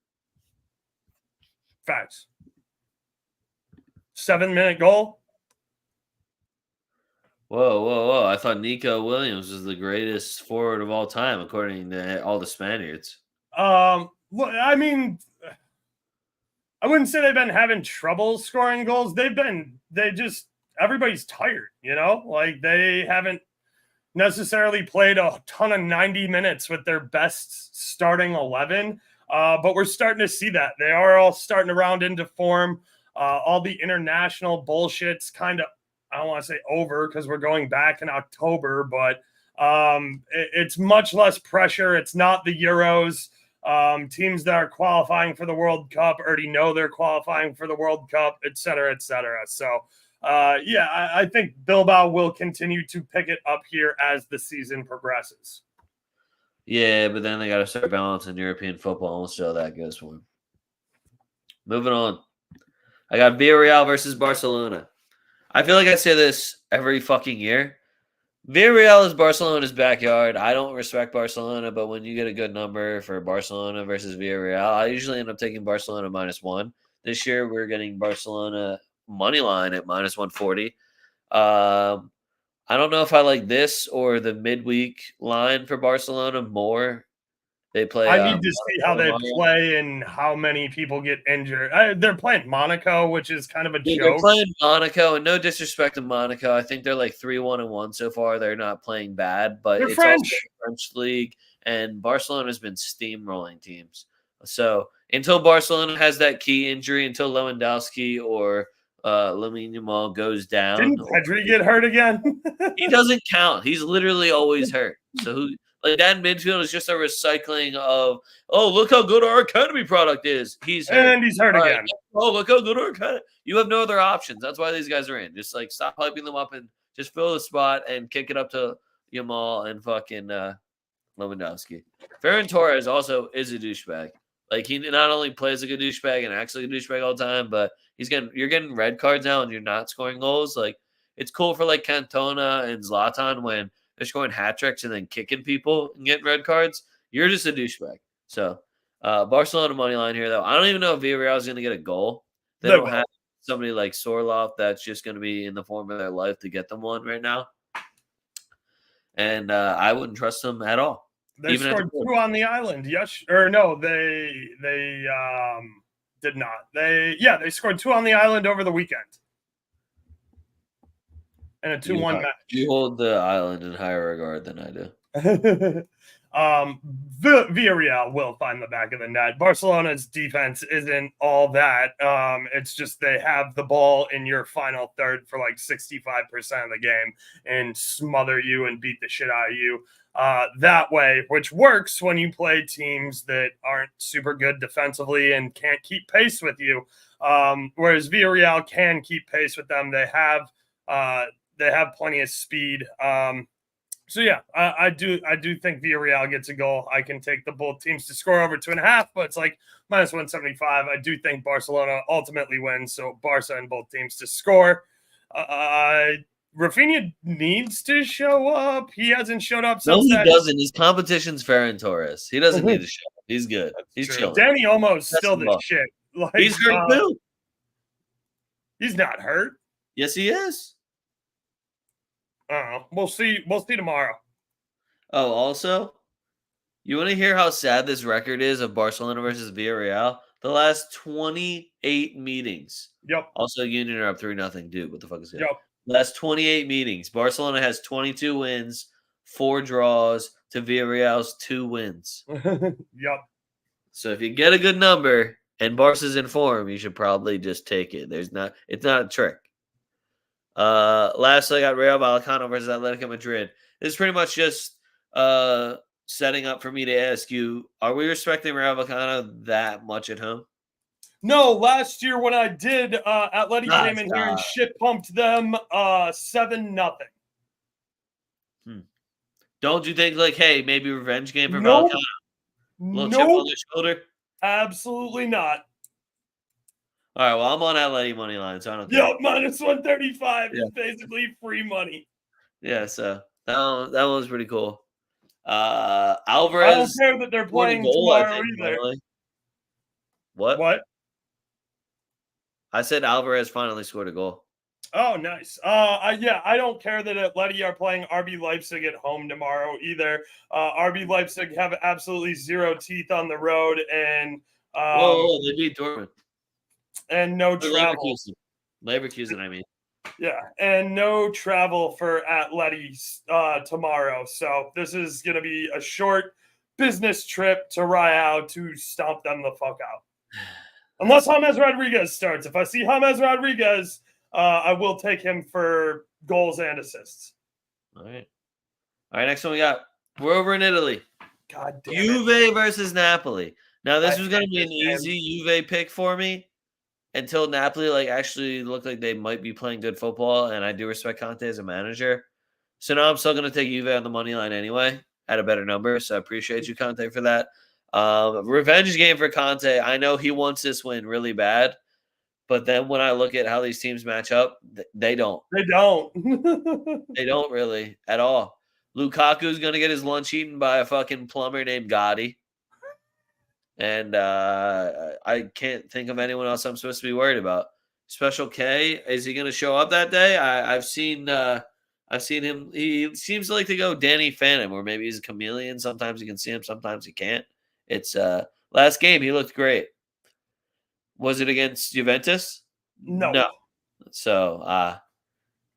Facts. 7-minute goal. Whoa. I thought Nico Williams was the greatest forward of all time, according to all the Spaniards. Well, I mean, I wouldn't say they've been having trouble scoring goals. Everybody's tired, like they haven't necessarily played a ton of 90 minutes with their best starting 11. But we're starting to see that. They are all starting to round into form. All the international bullshit's kind of, I don't want to say over because we're going back in October, but it's much less pressure. It's not the Euros. Teams that are qualifying for the World Cup already know they're qualifying for the World Cup, et cetera, et cetera. So, I think Bilbao will continue to pick it up here as the season progresses. Yeah, but then they got to start balancing European football, and we'll see how that goes for them. Moving on. I got Villarreal versus Barcelona. I feel like I say this every fucking year. Villarreal is Barcelona's backyard. I don't respect Barcelona, but when you get a good number for Barcelona versus Villarreal, I usually end up taking Barcelona -1. This year, we're getting Barcelona money line at -140. I don't know if I like this or the midweek line for Barcelona more. They play. I need to see how they play and how many people get injured. They're playing Monaco, which is kind of a joke. They're playing Monaco, and no disrespect to Monaco. I think they're like 3-1-1 so far. They're not playing bad, but They're it's French. also the French league, and Barcelona's been steamrolling teams. So until Barcelona has that key injury, until Lewandowski or Lamine Yamal goes down, didn't Pedri get hurt again? he doesn't count. He's literally always hurt. So who? Like that midfield is just a recycling of, oh, look how good our academy product is. He's hurt. And he's hurt All again. Right. Oh, look how good our academy. You have no other options. That's why these guys are in. Just like stop hyping them up and just fill the spot and kick it up to Yamal and fucking Lewandowski. Ferran Torres also is a douchebag. Like he not only plays like a douchebag and acts like a douchebag all the time, but you're getting red cards now and you're not scoring goals. Like it's cool for like Cantona and Zlatan when they're scoring hat tricks and then kicking people and getting red cards. You're just a douchebag. So Barcelona money line here, though. I don't even know if Villarreal is going to get a goal. They don't have somebody like Sorloth that's just going to be in the form of their life to get them one right now. And I wouldn't trust them at all. They scored 2 on the island. Yes, or no, they did not. They scored 2 on the island over the weekend. And a 2-1 match. You hold the island in higher regard than I do. Villarreal will find the back of the net. Barcelona's defense isn't all that. It's just they have the ball in your final third for like 65% of the game and smother you and beat the shit out of you that way, which works when you play teams that aren't super good defensively and can't keep pace with you. Whereas Villarreal can keep pace with them. They have plenty of speed. So yeah, I do think Villarreal gets a goal. I can take the both teams to score over 2.5, but it's like -175. I do think Barcelona ultimately wins. So Barca and both teams to score. Rafinha needs to show up. He hasn't showed up since. No, he doesn't. His competition's Ferran Torres. He doesn't need to show up. He's good. He's chilling. Danny Olmo's still the shit. Like, he's hurt too. He's not hurt. Yes, he is. I don't know. We'll see tomorrow. Oh, also, You want to hear how sad this record is of Barcelona versus Villarreal? The last 28 meetings. Yep. Also, Union are up 3-0. Dude, what the fuck is that? Yep. Last 28 meetings. Barcelona has 22 wins, 4 draws to Villarreal's 2 wins. Yep. So if you get a good number and Barca's in form, you should probably just take it. It's not a trick. Lastly, I got Real Vallecano versus Atletico Madrid. This is pretty much just setting up for me to ask you: are we respecting Real Vallecano that much at home? No, last year when I did, Atleti came in here and Stop. shit pumped them 7-0. Don't you think, like, hey, maybe revenge game for Nope. Vallecano? A little chip on Nope. their shoulder? Absolutely not. All right, well, I'm on Atleti money line, so I don't care. Yep, minus 135 Yeah. is basically free money. Yeah, so that one was pretty cool. I don't Alvarez care that they're scored a playing goal, I tomorrow think, either. finally. What? I said Alvarez finally scored a goal. Oh, nice. I don't care that Atleti are playing RB Leipzig at home tomorrow either. RB Leipzig have absolutely zero teeth on the road and Whoa, they beat Dortmund. and no Or travel. Leverkusen, I mean. Yeah, and no travel for Atleti tomorrow. So this is going to be a short business trip to Real to stomp them the fuck out. Unless James Rodriguez starts. If I see James Rodriguez, I will take him for goals and assists. All right, next one we got. We're over in Italy. God damn Juve versus Napoli. Now, this I was going to hate be an this easy Juve pick for me until Napoli actually looked like they might be playing good football, and I do respect Conte as a manager. So now I'm still going to take Juve on the money line anyway at a better number. So I appreciate you, Conte, for that. Revenge game for Conte. I know he wants this win really bad, but then when I look at how these teams match up, they don't. They don't. They don't really at all. Lukaku's going to get his lunch eaten by a fucking plumber named Gotti. And I can't think of anyone else I'm supposed to be worried about. Special K, is he going to show up that day? I've seen him. He seems to like to go Danny Phantom, or maybe he's a chameleon. Sometimes you can see him, sometimes you can't. It's last game he looked great. Was it against Juventus? No. So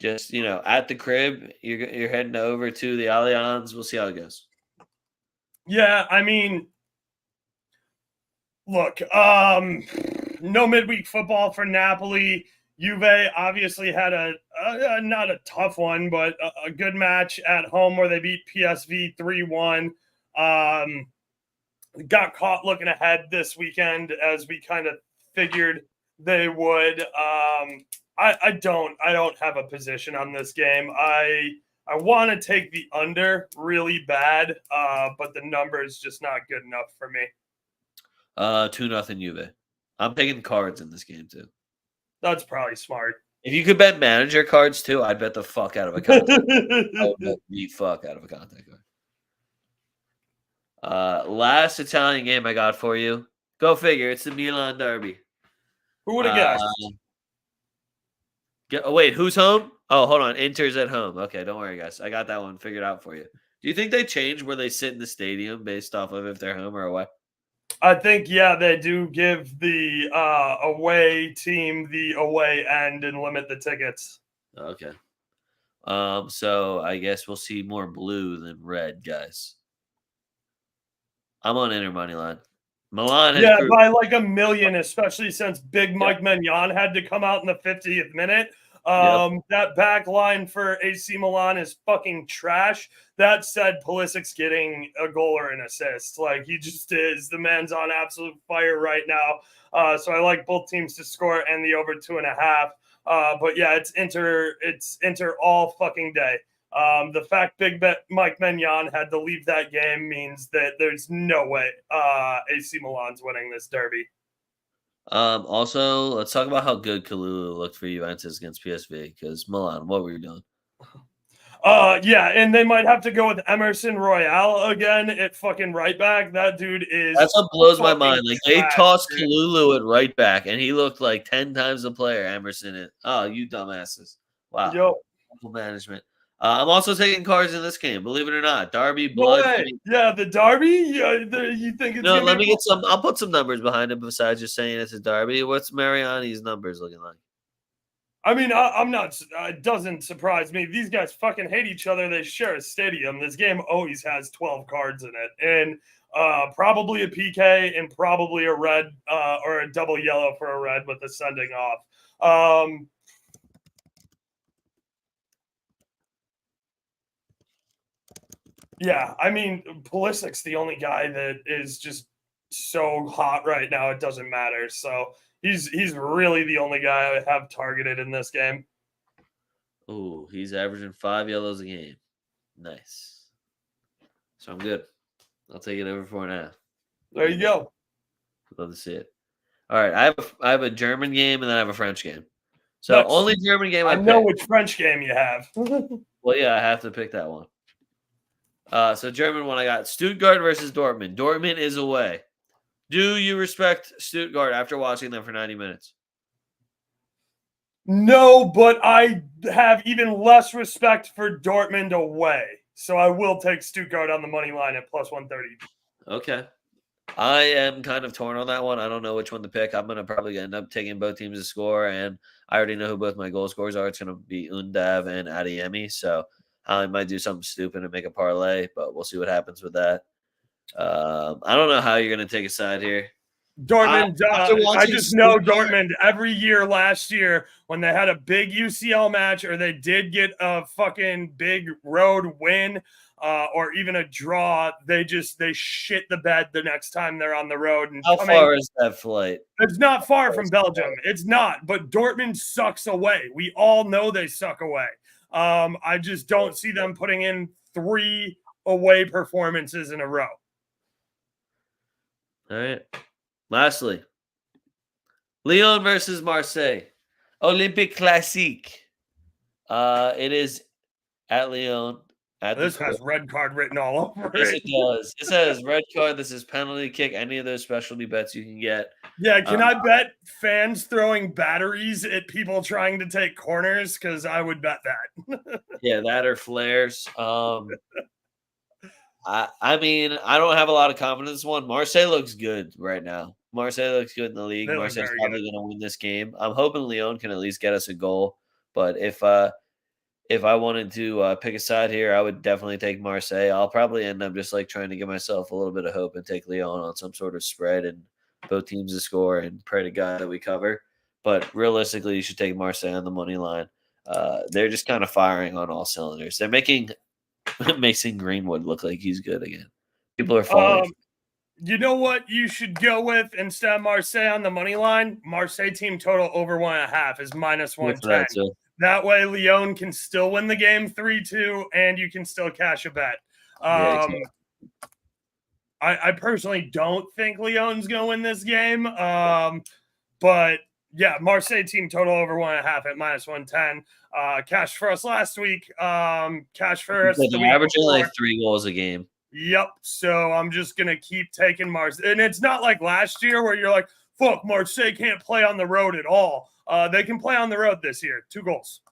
just at the crib, you're heading over to the Allianz. We'll see how it goes. Yeah, I mean, look, no midweek football for Napoli. Juve obviously had a not a tough one, but a good match at home where they beat PSV 3-1. Got caught looking ahead this weekend as we kind of figured they would. I don't have a position on this game. I want to take the under really bad, but the number is just not good enough for me. 2-0 Juve. I'm taking cards in this game too. That's probably smart. If you could bet manager cards too, I'd bet the fuck out of a contact. I would bet the fuck out of a contact card. Last Italian game I got for you. Go figure. It's the Milan derby. Who would have guessed? Wait, who's home? Oh, hold on. Inter's at home. Okay, don't worry, guys. I got that one figured out for you. Do you think they change where they sit in the stadium based off of if they're home or away? I think, yeah, they do give the away team the away end and limit the tickets. Okay. So I guess we'll see more blue than red, guys. I'm on Inter money line. Milan has by like a million, especially since Big Mike Mignon had to come out in the 50th minute. That back line for AC Milan is fucking trash. That said, Pulisic's getting a goal or an assist. Like, he just is. The man's on absolute fire right now. So I like both teams to score and the over 2.5. But yeah, it's Inter all fucking day. The fact Mike Mignon had to leave that game means that there's no way AC Milan's winning this derby. Also, let's talk about how good Kalulu looked for Juventus against PSV, because Milan, what were you doing? Yeah, and they might have to go with Emerson Royale again at fucking right back. That dude is. That's what blows my mind. Like, they tossed dude. Kalulu at right back, and he looked like 10 times the player Emerson is. Oh, you dumbasses! Wow, Yo. management. I'm also taking cards in this game, believe it or not. Derby, No blood. way. Yeah, the Derby. Yeah, you think it's No, gonna let be? me get some. I'll put some numbers behind it besides just saying it's a Derby. What's Mariani's numbers looking like? I mean, I'm not. It doesn't surprise me. These guys fucking hate each other. They share a stadium. This game always has 12 cards in it, and probably a PK and probably a red or a double yellow for a red with the sending off. Yeah, I mean, Pulisic's the only guy that is just so hot right now. It doesn't matter. So he's really the only guy I have targeted in this game. Oh, he's averaging 5 yellows a game. Nice. So I'm good. I'll take it over 4.5. There you go. Love to see it. All right, I have a German game and then I have a French game. So Nice. only German game I I know picked. which French game you have. Well, yeah, I have to pick that one. So German one, I got Stuttgart versus Dortmund. Dortmund is away. Do you respect Stuttgart after watching them for 90 minutes? No, but I have even less respect for Dortmund away. So I will take Stuttgart on the money line at plus 130. Okay. I am kind of torn on that one. I don't know which one to pick. I'm going to probably end up taking both teams to score, and I already know who both my goal scorers are. It's going to be Undav and Adeyemi, so I might do something stupid and make a parlay, but we'll see what happens with that. I don't know how you're going to take a side here. Dortmund, I just know Stuttgart, Dortmund every year last year when they had a big UCL match or they did get a fucking big road win or even a draw, they shit the bed the next time they're on the road. And how far is that flight? It's not far from Belgium. It's not, but Dortmund sucks away. We all know they suck away. I just don't see them putting in 3 away performances in a row. All right. Lastly, Lyon versus Marseille. Olympique Classique. It is at Lyon. This has red card written all over Yes, it. it does. It says red card. This is penalty kick. Any of those specialty bets you can get. Yeah, can I bet fans throwing batteries at people trying to take corners? Because I would bet that. Yeah, that or flares. I mean, I don't have a lot of confidence in this one. Marseille looks good right now. Marseille looks good in the league. They look Marseille's very probably good. going to win this game. I'm hoping Lyon can at least get us a goal. But if I wanted to pick a side here, I would definitely take Marseille. I'll probably end up just like trying to give myself a little bit of hope and take Lyon on some sort of spread and both teams to score and pray to God that we cover. But realistically, you should take Marseille on the money line. They're just kind of firing on all cylinders. They're making Mason Greenwood look like he's good again. People are falling. You know what you should go with instead of Marseille on the money line? Marseille team total over 1.5 is minus 110. That way, Lyon can still win the game 3-2, and you can still cash a bet. Exactly. I personally don't think Lyon's going to win this game. But yeah, Marseille team total over 1.5 at minus 110. Cash for us last week. Cash for us. The averaging like 3 goals a game. Yep. So I'm just going to keep taking Marseille. And it's not like last year where you're like, fuck, Marseille can't play on the road at all. They can play on the road this year. 2 goals.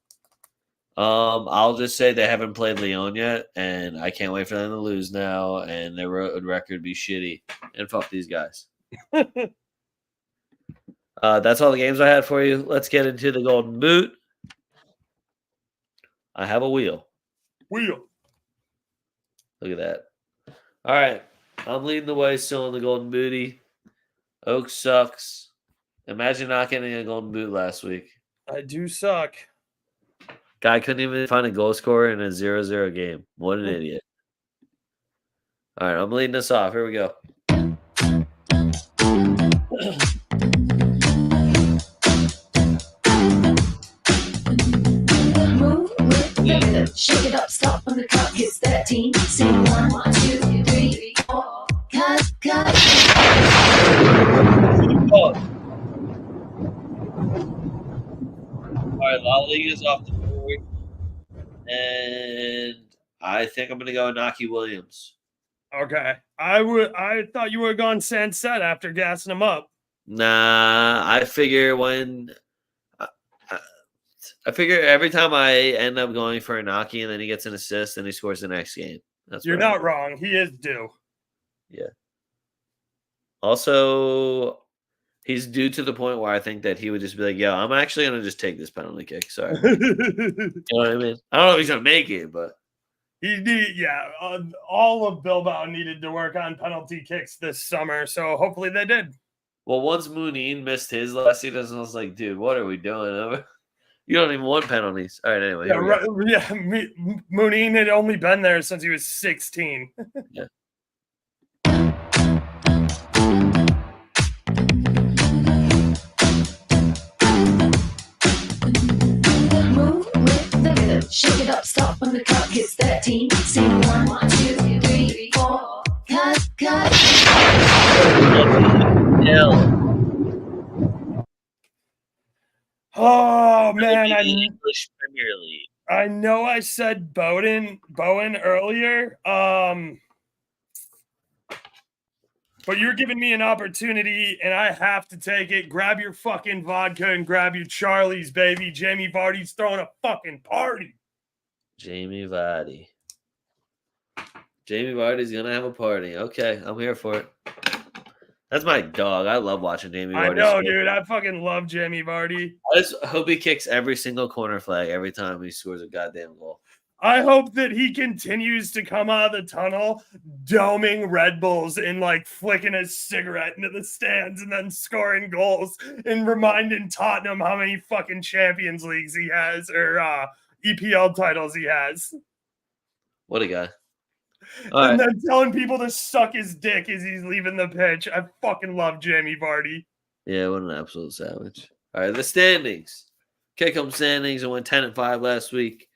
I'll just say they haven't played Lyon yet, and I can't wait for them to lose now, and their road record be shitty. And fuck these guys. That's all the games I had for you. Let's get into the Golden Boot. I have a wheel. Wheel. Look at that. All right. I'm leading the way still in the Golden Booty. Oak sucks. Imagine not getting a Golden Boot last week. I do suck. Guy couldn't even find a goal scorer in a 0-0 game. What an idiot. All right, I'm leading us off. Here we go. Move with the rhythm. Shake it up, stop when the clock hits 13. Sing 1, 2, 3, 4. Cut. All right, La Liga's off the board. And I think I'm going to go Naki Williams. Okay. I thought you would have gone Sanset after gassing him up. Nah, I figure when I figure every time I end up going for a knocky and then he gets an assist and he scores the next game. You're not wrong. He is due. Yeah. Also, he's due to the point where I think that he would just be like, yo, I'm actually going to just take this penalty kick. Sorry. You know what I mean? I don't know if he's going to make it, but. All of Bilbao needed to work on penalty kicks this summer, so hopefully they did. Well, once Muneen missed his last season, I was like, dude, what are we doing? You don't even want penalties. All right, anyway. Muneen had only been there since he was 16. Yeah. Move with the rhythm, shake it up, stop when the clock hits 13. Sing 1, 2, 3, 4. Cut. Oh man, English Premier League. I know I said Bowen earlier. But you're giving me an opportunity, and I have to take it. Grab your fucking vodka and grab your Charlie's, baby. Jamie Vardy's throwing a fucking party. Jamie Vardy's going to have a party. Okay, I'm here for it. That's my dog. I love watching Jamie Vardy. I know, dude. I fucking love Jamie Vardy. I just hope he kicks every single corner flag every time he scores a goddamn goal. I hope that he continues to come out of the tunnel doming Red Bulls and like flicking his cigarette into the stands and then scoring goals and reminding Tottenham how many fucking Champions Leagues he has or EPL titles he has. What a guy. And then telling people to suck his dick as he's leaving the pitch. I fucking love Jamie Vardy. Yeah, what an absolute savage. All right, the standings. Kick-em standings. I went 10-5 last week.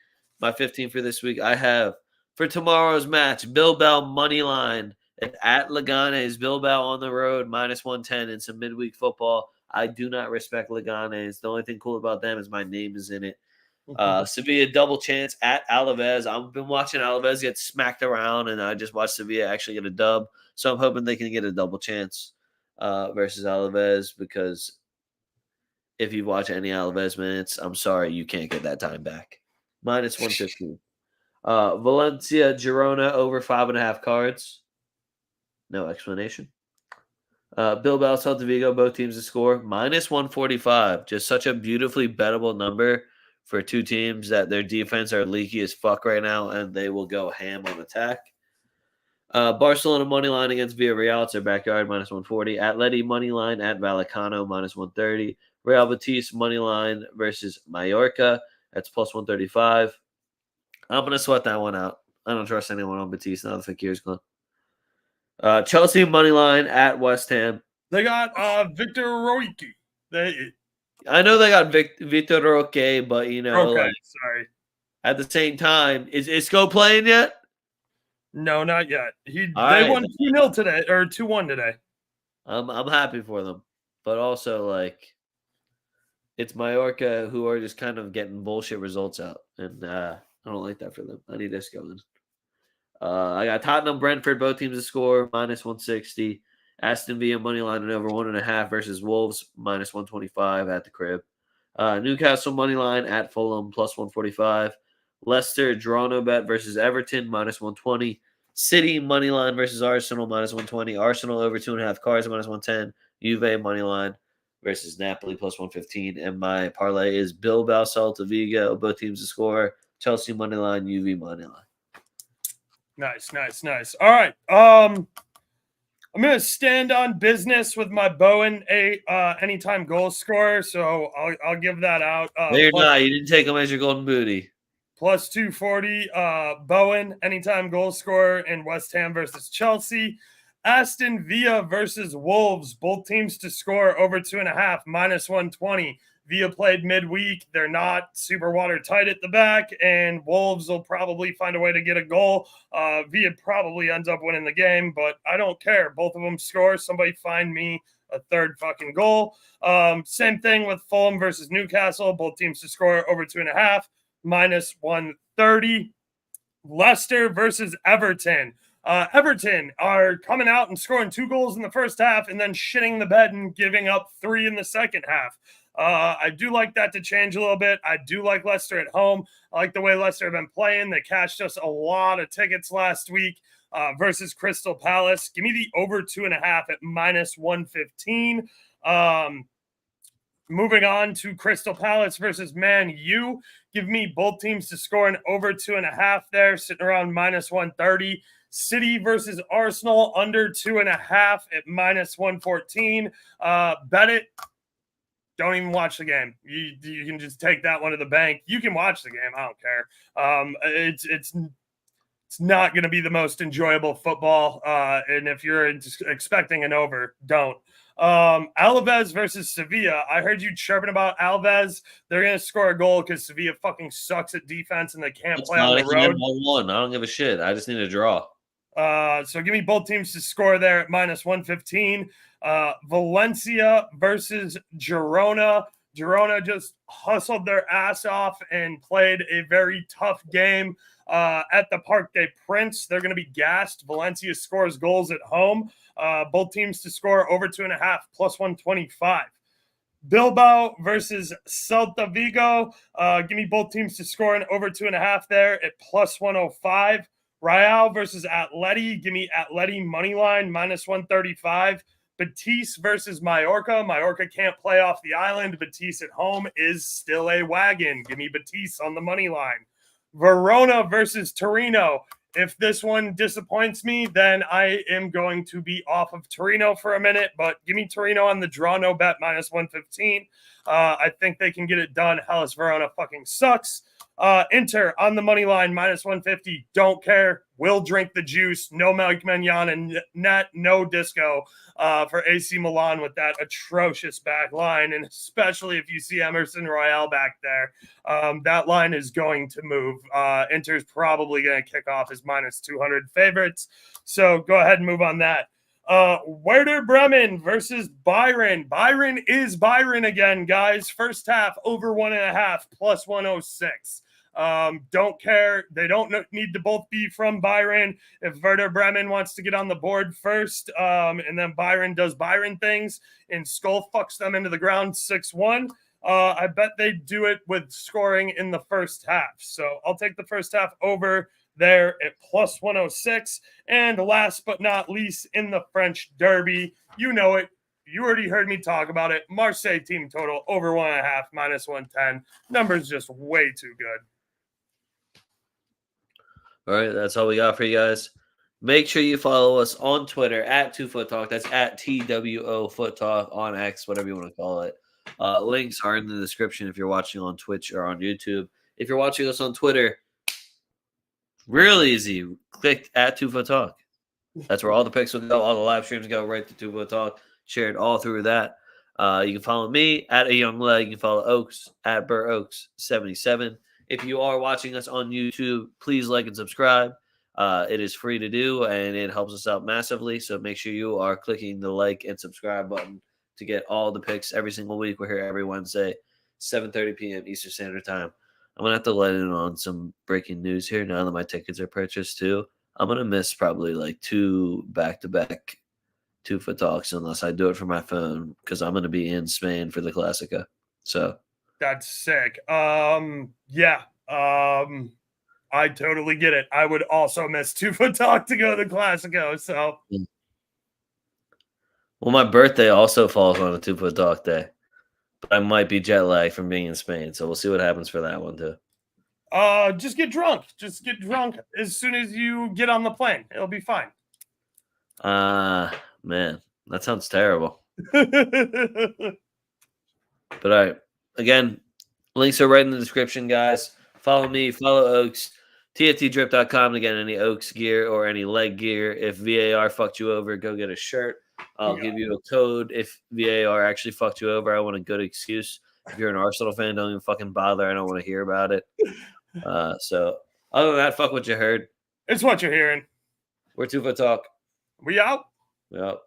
My 15 for this week, I have for tomorrow's match, Bilbao money line at Leganes. Bilbao on the road, -110 in some midweek football. I do not respect Leganes. The only thing cool about them is my name is in it. Sevilla double chance at Alaves. I've been watching Alaves get smacked around, and I just watched Sevilla actually get a dub. So I'm hoping they can get a double chance versus Alaves, because if you watch any Alaves minutes, I'm sorry, you can't get that time back. -115. Valencia, Girona over 5.5 cards. No explanation. Bilbao, Celta Vigo, both teams to score. -145. Just such a beautifully bettable number for two teams that their defense are leaky as fuck right now, and they will go ham on attack. Barcelona money line against Villarreal. It's their backyard, -140. Atleti money line at Vallecano, -130. Real Betis money line versus Mallorca. That's +135. I'm going to sweat that one out. I don't trust anyone on Betis now. The Fakir's gone. Chelsea money line at West Ham. They got Victor Roque. I know they got Victor Roque, but sorry. At the same time, is Isco playing yet? No, not yet. They won 2-0 today, or 2-1 today. I'm happy for them, but also it's Mallorca who are just kind of getting bullshit results out, and I don't like that for them. I need Isco in. I got Tottenham, Brentford, both teams to score, -160. Aston Villa money line and over 1.5 versus Wolves, -125 at the crib. Newcastle money line at Fulham, +145. Leicester draw no bet versus Everton, -120. City money line versus Arsenal, -120. Arsenal over 2.5 cards, -110. Juve money line versus Napoli, +115. And my parlay is Bilbao, Celta Vigo, both teams to score. Chelsea money line, UV money line. Nice. All right. I'm going to stand on business with my Bowen anytime goal scorer, so I'll give that out. No, you're not. You didn't take him as your golden booty. +240. Bowen anytime goal scorer in West Ham versus Chelsea. Aston Villa versus Wolves, both teams to score over 2.5, -120. Villa played midweek. They're not super watertight at the back, and Wolves will probably find a way to get a goal. Villa probably ends up winning the game, but I don't care. Both of them score. Somebody find me a third fucking goal. Same thing with Fulham versus Newcastle. Both teams to score over 2.5, -130. Leicester versus Everton. Everton are coming out and scoring 2 goals in the first half and then shitting the bed and giving up 3 in the second half. I do like that to change a little bit. I do like Leicester at home. I like the way Leicester have been playing. They cashed us a lot of tickets last week versus Crystal Palace. Give me the over 2.5 at -115. Moving on to Crystal Palace versus Man U. Give me both teams to score an over 2.5 there, sitting around -130. City versus Arsenal, under 2.5 at -114. Bet it. Don't even watch the game. You can just take that one to the bank. You can watch the game. I don't care. It's not going to be the most enjoyable football. And if you're expecting an over, don't. Alaves versus Sevilla. I heard you chirping about Alaves. They're going to score a goal because Sevilla fucking sucks at defense and they can't play on the road. 1-1. I don't give a shit. I just need a draw. So give me both teams to score there at -115. Valencia versus Girona. Girona just hustled their ass off and played a very tough game at the Parc des Princes. They're going to be gassed. Valencia scores goals at home. Both teams to score over 2.5 +125. Bilbao versus Celta Vigo. Give me both teams to score an over 2.5 there at +105. Real versus Atleti. Give me Atleti money line -135. Betis versus Mallorca. Mallorca can't play off the island. Betis at home is still a wagon. Give me Betis on the money line. Verona versus Torino. If this one disappoints me, then I am going to be off of Torino for a minute, but give me Torino on the draw, no bet, -115. I think they can get it done. Hellas Verona fucking sucks. Inter on the money line, -150. Don't care. Will drink the juice. No Mike Maignan and net, no Disco for AC Milan with that atrocious back line. And especially if you see Emerson Royale back there, that line is going to move. Inter's probably going to kick off as -200 favorites. So go ahead and move on that. Werder Bremen versus Byron. Byron is Byron again, guys. First half over 1.5 +106. Don't care. They don't need to both be from Byron. If Werder Bremen wants to get on the board first, and then Byron does Byron things and Skull fucks them into the ground 6-1, I bet they do it with scoring in the first half. So I'll take the first half over there at +106. And last but not least, in the French Derby, you know it. You already heard me talk about it. Marseille team total over 1.5 -110. Numbers just way too good. All right, that's all we got for you guys. Make sure you follow us on Twitter at TwoFootTalk. That's at TWOFootTalk on X, whatever you want to call it. Links are in the description if you're watching on Twitch or on YouTube. If you're watching us on Twitter, real easy. Click at TwoFootTalk. That's where all the picks will go. All the live streams go right to TwoFootTalk. Shared all through that. You can follow me at A Young Leg. You can follow Oaks at BurrOaks77. If you are watching us on YouTube, please like and subscribe. It is free to do, and it helps us out massively. So make sure you are clicking the like and subscribe button to get all the picks every single week. We're here every Wednesday, 7:30 p.m. Eastern Standard Time. I'm going to have to let in on some breaking news here now that my tickets are purchased too. I'm going to miss probably like 2 back-to-back TwoFootTalks unless I do it from my phone because I'm going to be in Spain for the Classica. So that's sick. Yeah. I totally get it. I would also miss TwoFootTalk to go to the Classico. So, well, my birthday also falls on a TwoFootTalk day, but I might be jet lagged from being in Spain. So we'll see what happens for that one too. Just get drunk. Just get drunk as soon as you get on the plane. It'll be fine. Man, that sounds terrible. But all right. Again, links are right in the description, guys. Follow me, follow Oaks, tftdrip.com to get any Oaks gear or any leg gear. If VAR fucked you over, go get a shirt. I'll give you a code if VAR actually fucked you over. I want a good excuse. If you're an Arsenal fan, don't even fucking bother. I don't want to hear about it. So other than that, fuck what you heard. It's what you're hearing. We're TwoFootTalk. We out. We out.